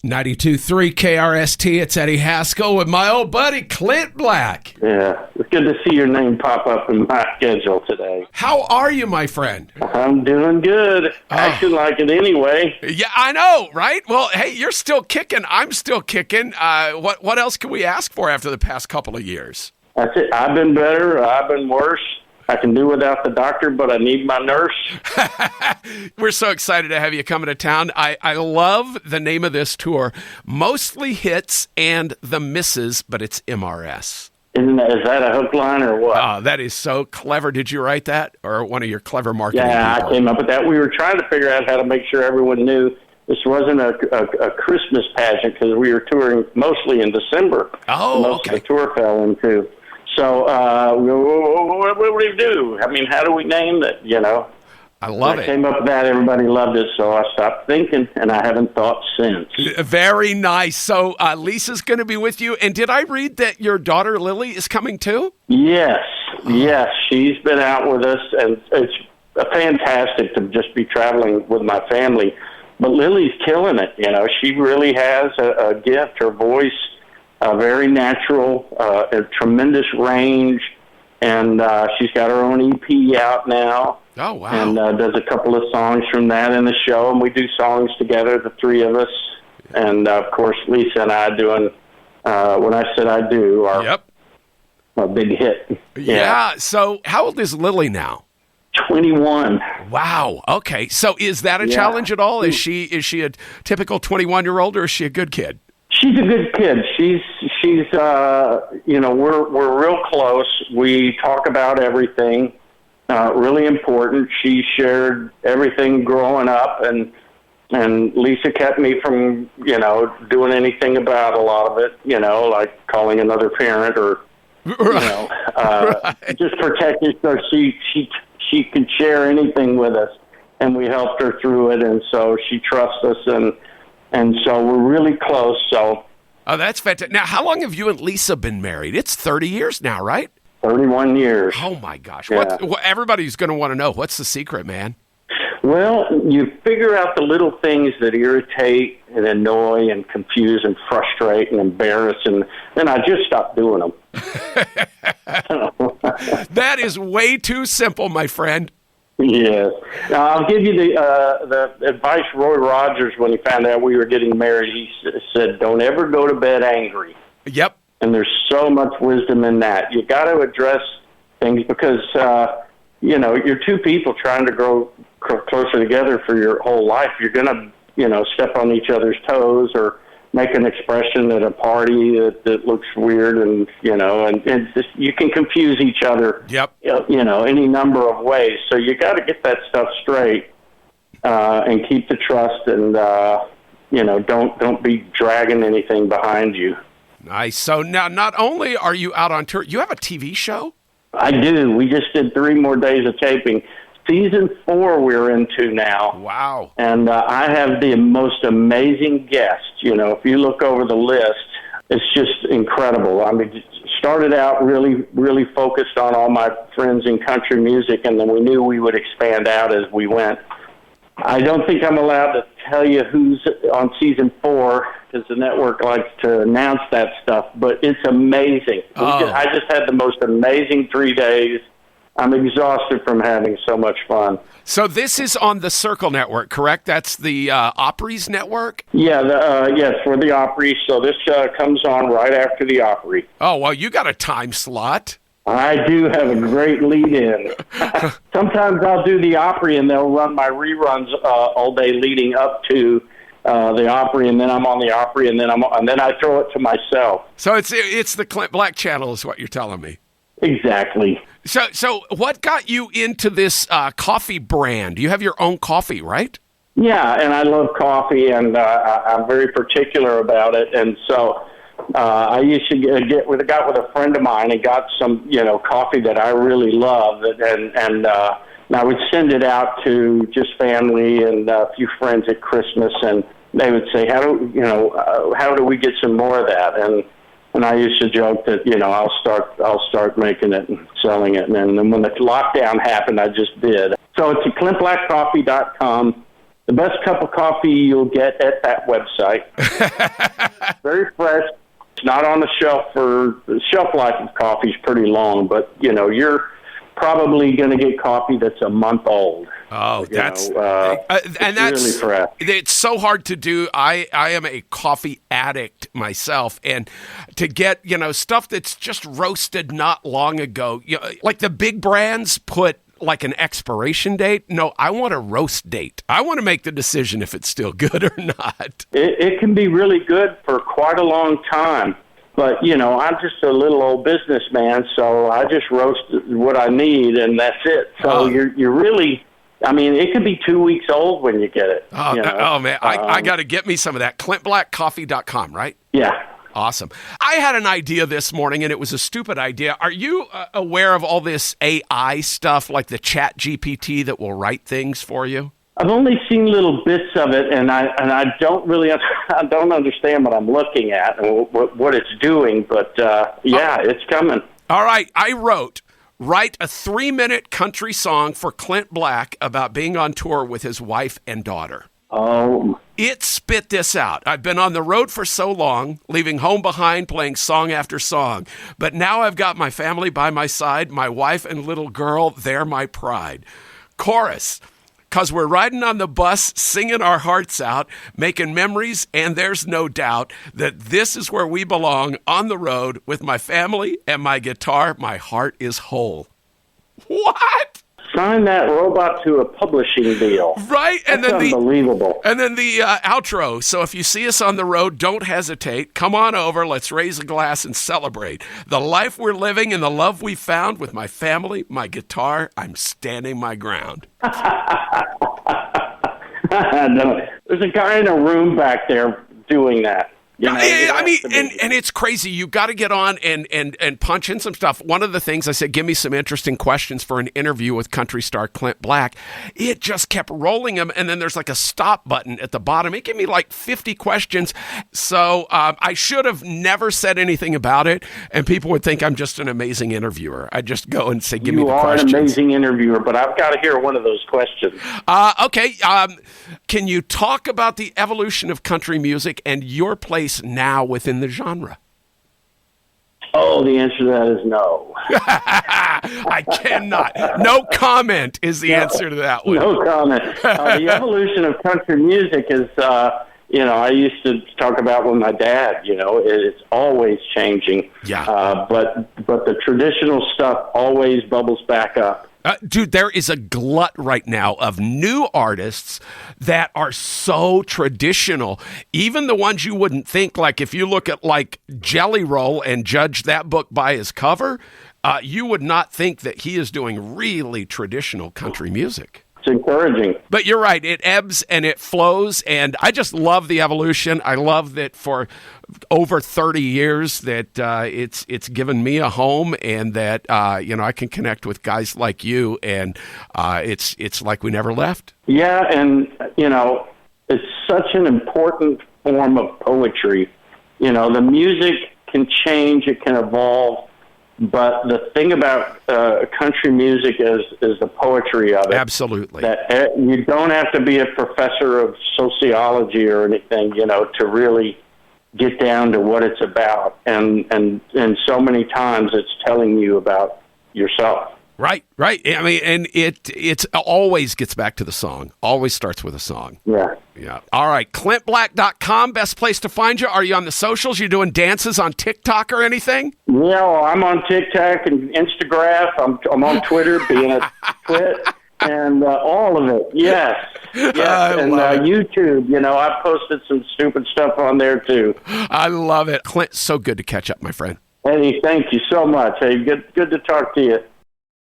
92.3 KRST, it's Eddie Haskell with my old buddy Clint Black. Yeah, it's good to see your name pop up in my schedule today. How are you, my friend? I'm doing good. Acting like it anyway. Yeah, I know, right? Well, hey, you're still kicking. I'm still kicking. What else can we ask for after the past couple of years? That's it. I've been better. I've been worse. I can do without the doctor, but I need my nurse. We're so excited to have you coming to town. I love the name of this tour. Mostly hits and the misses, but it's MRS. Is that a hook line or what? Oh, that is so clever. Did you write that? Or one of your clever marketing people? I came up with that. We were trying to figure out how to make sure everyone knew this wasn't a Christmas pageant because we were touring mostly in December. Oh, most okay. of the tour fell into. So what do we do? I mean, how do we name it, you know? I love it. I came up with that. Everybody loved it, so I stopped thinking, and I haven't thought since. Very nice. So Lisa's going to be with you. And did I read that your daughter Lily is coming too? Yes. She's been out with us, and it's fantastic to just be traveling with my family. But Lily's killing it, you know. She really has a gift. Her voice, very natural, a tremendous range, and she's got her own EP out now. Oh, wow. And does a couple of songs from that in the show, and we do songs together, the three of us. And, of course, Lisa and I doing When I Said I Do, our big hit. Yeah. So how old is Lily now? 21. Wow. Okay. So is that a challenge at all? Is she a typical 21-year-old, or is she a good kid? She's a good kid. She's we're real close. We talk about everything. Really important. She shared everything growing up, and Lisa kept me from, doing anything about a lot of it, like calling another parent or, just protecting her. She could share anything with us, and we helped her through it, and so she trusts us, and so we're really close. So. Oh, that's fantastic. Now, how long have you and Lisa been married? It's 30 years now, right? 31 years. Oh, my gosh. Yeah. Everybody's going to want to know. What's the secret, man? Well, you figure out the little things that irritate and annoy and confuse and frustrate and embarrass, and then I just stopped doing them. That is way too simple, my friend. Yes. Now, I'll give you the advice Roy Rogers, when he found out we were getting married, he said, don't ever go to bed angry. Yep. And there's so much wisdom in that. You got to address things because, you're two people trying to grow closer together for your whole life. You're going to, step on each other's toes or make an expression at a party that looks weird, and just, you can confuse each other. Yep. Any number of ways. So you got to get that stuff straight and keep the trust, and don't be dragging anything behind you. Nice. So now, not only are you out on tour, you have a TV show? I do. We just did 3 more days of taping. Season 4 we're into now. Wow. And I have the most amazing guests. If you look over the list, it's just incredible. I mean, started out really, really focused on all my friends in country music, and then we knew we would expand out as we went. I don't think I'm allowed to tell you who's on Season 4 because the network likes to announce that stuff, but it's amazing. I just had the most amazing 3 days. I'm exhausted from having so much fun. So this is on the Circle Network, correct? That's the Opry's network? Yeah, yes, for the Opry. So this comes on right after the Opry. Oh, well, you got a time slot. I do have a great lead-in. Sometimes I'll do the Opry, and they'll run my reruns all day leading up to the Opry, and then I'm on the Opry, and then I throw it to myself. So it's the Clint Black channel, is what you're telling me. Exactly. So what got you into this coffee brand? You have your own coffee, right? Yeah, and I love coffee, and I'm very particular about it. And so I used to got with a friend of mine and got some, coffee that I really love, and I would send it out to just family and a few friends at Christmas, and they would say, how do we get some more of that? And I used to joke that, I'll start making it and selling it. And then when the lockdown happened, I just did. So it's at ClintBlackCoffee.com. the best cup of coffee you'll get at that website. Very fresh. It's not on the shelf the shelf life of coffee is pretty long, but, you're probably going to get coffee that's a month old. Oh, that's really fresh. It's so hard to do. I am a coffee addict myself, and to get stuff that's just roasted not long ago, like the big brands put like an expiration date. No, I want a roast date. I want to make the decision if it's still good or not. It can be really good for quite a long time. But, I'm just a little old businessman, so I just roast what I need, and that's it. So you're really, it could be 2 weeks old when you get it. Oh man, I got to get me some of that. ClintBlackCoffee.com, right? Yeah. Awesome. I had an idea this morning, and it was a stupid idea. Are you aware of all this AI stuff, like the Chat GPT that will write things for you? I've only seen little bits of it, and I don't really I don't understand what I'm looking at and what it's doing. But it's coming. All right, write a 3-minute country song for Clint Black about being on tour with his wife and daughter. Oh. It spit this out. I've been on the road for so long, leaving home behind, playing song after song. But now I've got my family by my side, my wife and little girl, they're my pride. Chorus. 'Cause we're riding on the bus, singing our hearts out, making memories, and there's no doubt that this is where we belong, on the road with my family and my guitar. My heart is whole. What? Sign that robot to a publishing deal. Right? And That's unbelievable. And then the outro. So if you see us on the road, don't hesitate. Come on over. Let's raise a glass and celebrate the life we're living and the love we found with my family, my guitar. I'm standing my ground. No, there's a guy in a room back there doing that. And it's crazy. You got to get on and punch in some stuff. One of the things I said, give me some interesting questions for an interview with country star Clint Black. It just kept rolling them, and then there's like a stop button at the bottom. It gave me like 50 questions. So I should have never said anything about it, and people would think I'm just an amazing interviewer. I'd just go and say, give me the questions. You are an amazing interviewer, but I've got to hear one of those questions. Okay. Can you talk about the evolution of country music and your place now within the genre? Oh, the answer to that is no. I cannot. No comment is the answer to that one. No comment. The evolution of country music is, I used to talk about with my dad, it's always changing. Yeah. But the traditional stuff always bubbles back up. Dude, there is a glut right now of new artists that are so traditional. Even the ones you wouldn't think, like if you look at like Jelly Roll and judge that book by his cover, you would not think that he is doing really traditional country music. It's encouraging. But you're right. It ebbs and it flows, and I just love the evolution. I love that for over 30 years that it's given me a home, and that I can connect with guys like you, and it's like we never left. Yeah, and it's such an important form of poetry. The music can change, it can evolve. But the thing about country music is the poetry of it. Absolutely. That you don't have to be a professor of sociology or anything, to really get down to what it's about. And so many times it's telling you about yourself. Right. I mean, and it always gets back to the song. Always starts with a song. Yeah. All right. ClintBlack.com, best place to find you. Are you on the socials? You doing dances on TikTok or anything? Yeah, I'm on TikTok and Instagram. I'm on Twitter, being a twit, and all of it. Yes. And YouTube. I've posted some stupid stuff on there too. I love it. Clint, so good to catch up, my friend. Hey, thank you so much. Hey, good to talk to you.